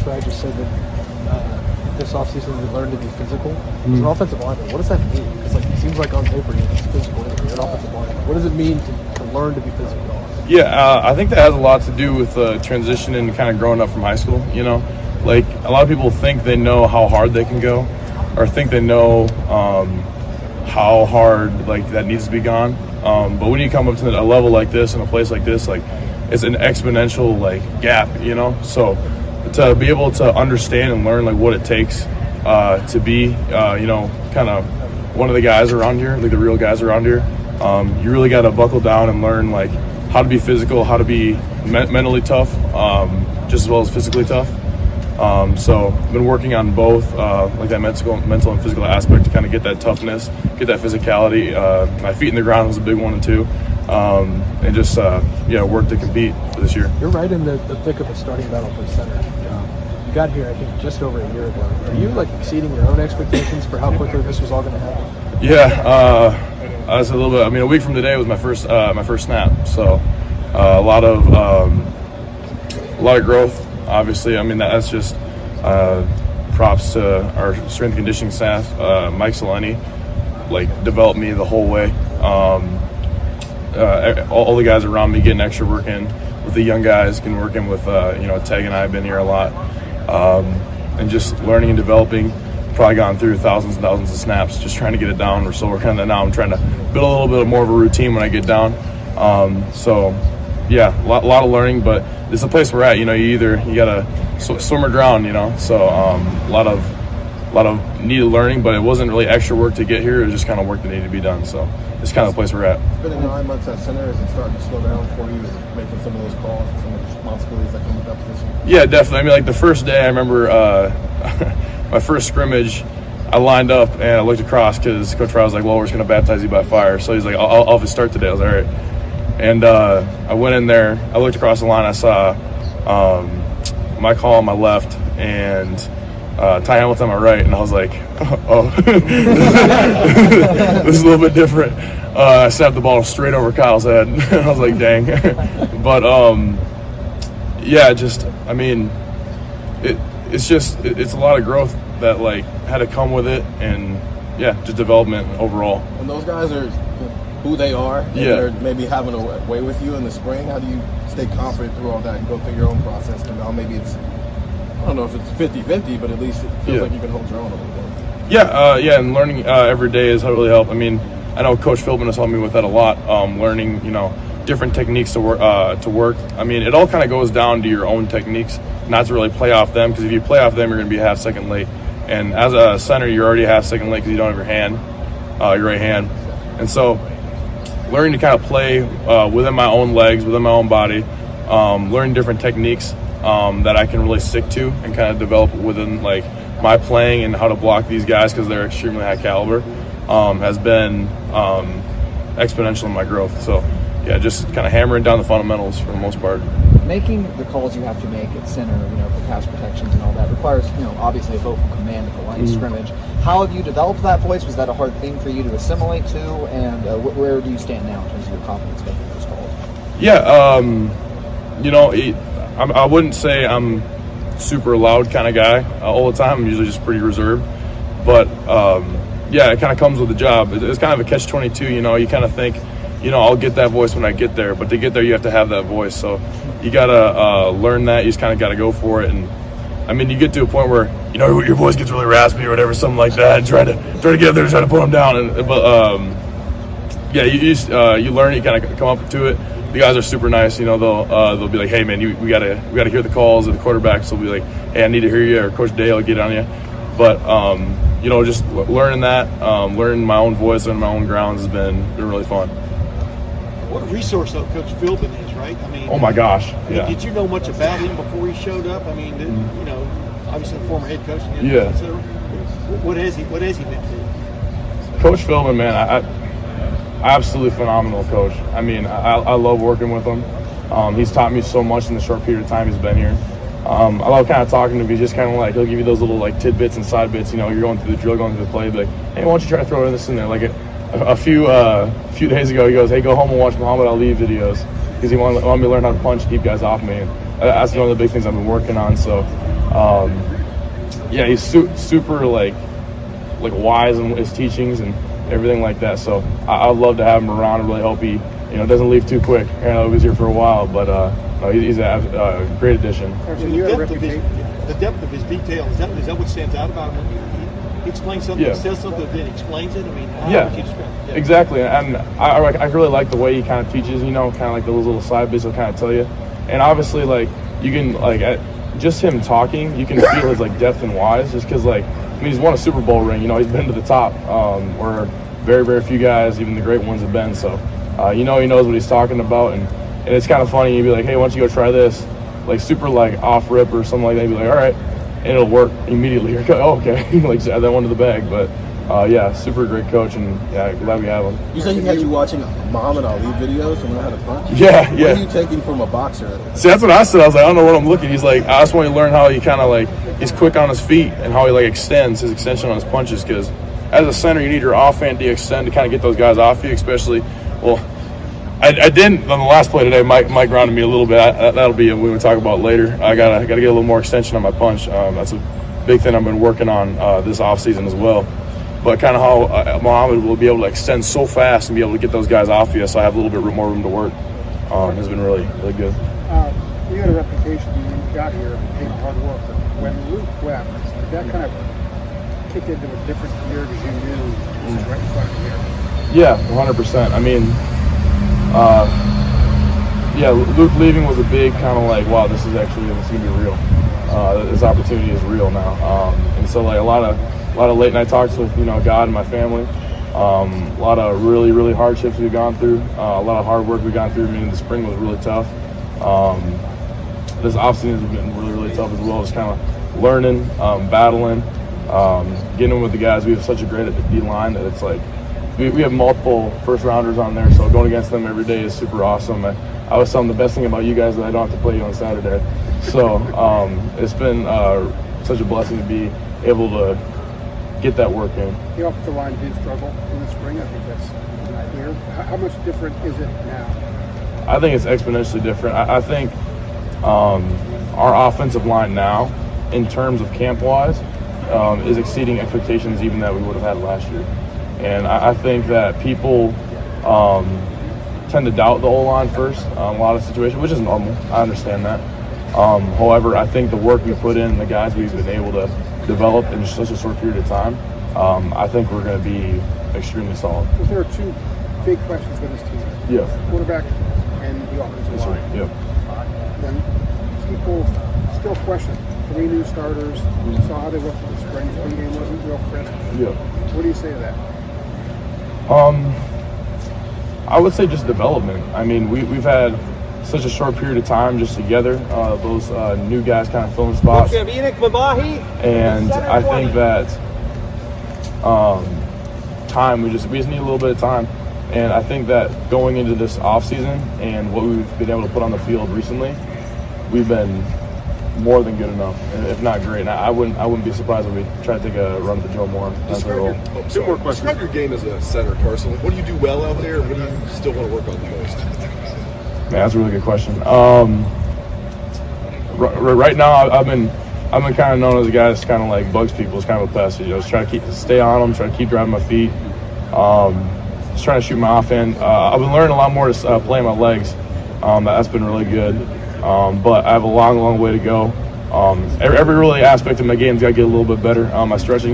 where I just said that this offseason you learned to be physical. As an offensive lineman, what does that mean? Because like, it seems like on paper you're physical. You're an offensive lineman. What does it mean to learn to be physical? Yeah, I think that has a lot to do with transition and kind of growing up from high school. You know, like a lot of people think they know how hard they can go, or think they know how hard like that needs to be gone. But when you come up to a level like this in a place like this, like it's an exponential like gap. You know, so to be able to understand and learn like what it takes to be, you know, kind of one of the guys around here, like the real guys around here. You really got to buckle down and learn like how to be physical, how to be mentally tough, just as well as physically tough. So I've been working on both, like that mental and physical aspect to kind of get that toughness, get that physicality. My feet in the ground was a big one too, and just work to compete for this year. You're right in the thick of a starting battle for center. You got here, I think, just over a year ago. Are you like exceeding your own expectations for how quickly this was all going to happen? Yeah. I was a little bit. I mean, a week from today was my first snap, so a lot of growth. Obviously, I mean that's just props to our strength and conditioning staff. Mike Soleni, like developed me the whole way. All the guys around me getting extra work in with the young guys, can work in with Tag and I have been here a lot, and just learning and developing. Probably gone through thousands and thousands of snaps just trying to get it down. So we're kind of now I'm trying to build a little bit more of a routine when I get down. So yeah, a lot of learning, but it's the place we're at. You know, you gotta swim or drown. You know, so a lot of needed learning, but it wasn't really extra work to get here. It was just kind of work that needed to be done. So it's kind of the place we're at. It's been 9 months at center. Is it starting to slow down for you, making some of those calls, some of the responsibilities that come with that position? Yeah, definitely. I mean, like the first day, I remember. My first scrimmage, I lined up and I looked across because Coach Fry was like, well, we're just going to baptize you by fire. So he's like, I'll just start today. I was like, all right. And I went in there. I looked across the line. I saw Mike Hall on my left and Ty Hamilton on my right. And I was like, oh, this is a little bit different. I snapped the ball straight over Kyle's head. I was like, dang. But, yeah, just, I mean, it's a lot of growth that like had to come with it, and yeah, just development overall. And those guys are who they are, and they're maybe having a way with you in the spring. How do you stay confident through all that and go through your own process? And now maybe it's, I don't know if it's 50-50, but at least it feels like you can hold your own a little bit. Yeah, and learning every day has really helped. I mean, I know Coach Philbin has helped me with that a lot. Learning, different techniques to work. I mean, it all kind of goes down to your own techniques, not to really play off them, because if you play off them, you're going to be a half second late. And as a center, you're already a half second late because you don't have your right hand. And so learning to kind of play within my own legs, within my own body, learning different techniques that I can really stick to and kind of develop within like my playing and how to block these guys because they're extremely high caliber has been exponential in my growth. So yeah, just kind of hammering down the fundamentals for the most part. Making the calls you have to make at center, for pass protections and all that requires, obviously a vocal command at the line of scrimmage. How have you developed that voice? Was that a hard thing for you to assimilate to? And where do you stand now in terms of your confidence making those calls? Yeah, I wouldn't say I'm super loud kind of guy all the time. I'm usually just pretty reserved. But, yeah, it kind of comes with the job. It's kind of a catch-22, you kind of think, I'll get that voice when I get there. But to get there, you have to have that voice. So you got to learn that. You just kind of got to go for it. And, I mean, you get to a point where, your voice gets really raspy or whatever, something like that, and try to get there, try to put them down. But you learn, you kind of come up to it. The guys are super nice. They'll be like, hey, man, we gotta hear the calls. Or the quarterbacks will be like, hey, I need to hear you. Or Coach Day will get on you. But, just learning that, learning my own voice and my own grounds has been really fun. What a resource though Coach Philbin is, right? I mean, oh my gosh, yeah. Did you know much about him before he showed up? I mean, obviously former head coach. Yeah. So what has he meant to you? Coach Philbin, man, I absolutely phenomenal coach. I mean, I love working with him. He's taught me so much in the short period of time he's been here. I love kind of talking to him. He's just kind of like, he'll give you those little like tidbits and side bits. You're going through the drill, going through the play, be like, hey, why don't you try to throw this in there? Like a few days ago, he goes, hey, go home and watch Muhammad Ali videos because he wanted me to learn how to punch and keep guys off me. And that's one of the big things I've been working on. So, yeah, he's super like wise in his teachings and everything like that. So I'd love to have him around. I really hope he, doesn't leave too quick. I know he was here for a while, but no, he's a great addition. The depth of his detail, is that what stands out about him? He explains something, he says something, then explains it. I mean, how would you describe it? Exactly. And I really like the way he kind of teaches, kind of like those little side bits he'll kind of tell you. And obviously, like, you can, like, just him talking, you can feel his, like, depth and wise, just because, like, he's won a Super Bowl ring. He's been to the top, where very, very few guys, even the great ones, have been. So, he knows what he's talking about. And it's kind of funny. You'd be like, hey, why don't you go try this? Like, super, like, off rip or something like that. You'd be like, all right. And it'll work immediately. You're like, oh, okay. Like, add that one to the bag. But, yeah, super great coach, and, yeah, glad we have him. You said he had you watching Muhammad Ali videos to learn how to punch? Yeah. What are you taking from a boxer? See, that's what I said. I was like, I don't know what I'm looking. He's like, I just want to learn how he kind of, like, he's quick on his feet and how he, like, extends his extension on his punches, because as a center, you need your offhand to extend to kind of get those guys off you, especially, well, I didn't on the last play today. Mike grounded me a little bit. That'll be what we'll talk about later. I gotta get a little more extension on my punch. That's a big thing I've been working on this offseason as well. But kind of how Muhammad will be able to extend so fast and be able to get those guys off you, so I have a little bit more room to work. Has been really, really good. You had a reputation when you got here of being a hard worker. When Luke left, did that kind of kick into a different gear because you knew this was right in front of you? Yeah, 100%. I mean, yeah, Luke leaving was a big kind of like, wow, this is gonna be real. This opportunity is real now, and so like a lot of late night talks with God and my family. A lot of really, really hardships we've gone through. A lot of hard work we've gone through. I mean, the spring was really tough. This offseason has been really, really tough as well. Just kind of learning, battling, getting with the guys. We have such a great D line that it's like we have multiple first rounders on there, so going against them every day is super awesome. I was telling the best thing about you guys that I don't have to play you on Saturday. So it's been such a blessing to be able to get that work in. The offensive line did struggle in the spring. I think that's not clear. How much different is it now? I think it's exponentially different. I think our offensive line now, in terms of camp-wise, is exceeding expectations even that we would have had last year. And I think that people tend to doubt the O-line first in a lot of situations, which is normal. I understand that. However, I think the work we put in, the guys we've been able to develop in such a short period of time, I think we're going to be extremely solid. Because there are two big questions with this team. Yeah. Quarterback and the offensive line. Right. Yep. Then people still question 3 new starters. Saw how they looked in the spring. Spring game wasn't real crisp. Yeah. What do you say to that? I would say just development. I mean, we've had such a short period of time just together. Those new guys kind of filling spots. And I think that time, we just need a little bit of time. And I think that going into this offseason and what we've been able to put on the field recently, we've been more than good enough, if not great. And I wouldn't be surprised if we try to take a run at the Joe Moore. Two more questions. Describe your game as a center, Carson. What do you do well out there, and what do you still want to work on the most? Man, that's a really good question. Right now, I've been kind of known as a guy that's kind of like bugs people. It's kind of a pest. Just try to stay on them, try to keep driving my feet. Just trying to shoot my offhand. I've been learning a lot more to play my legs. That's been really good. But I have a long way to go. Every really aspect of my game's got to get a little bit better. My stretching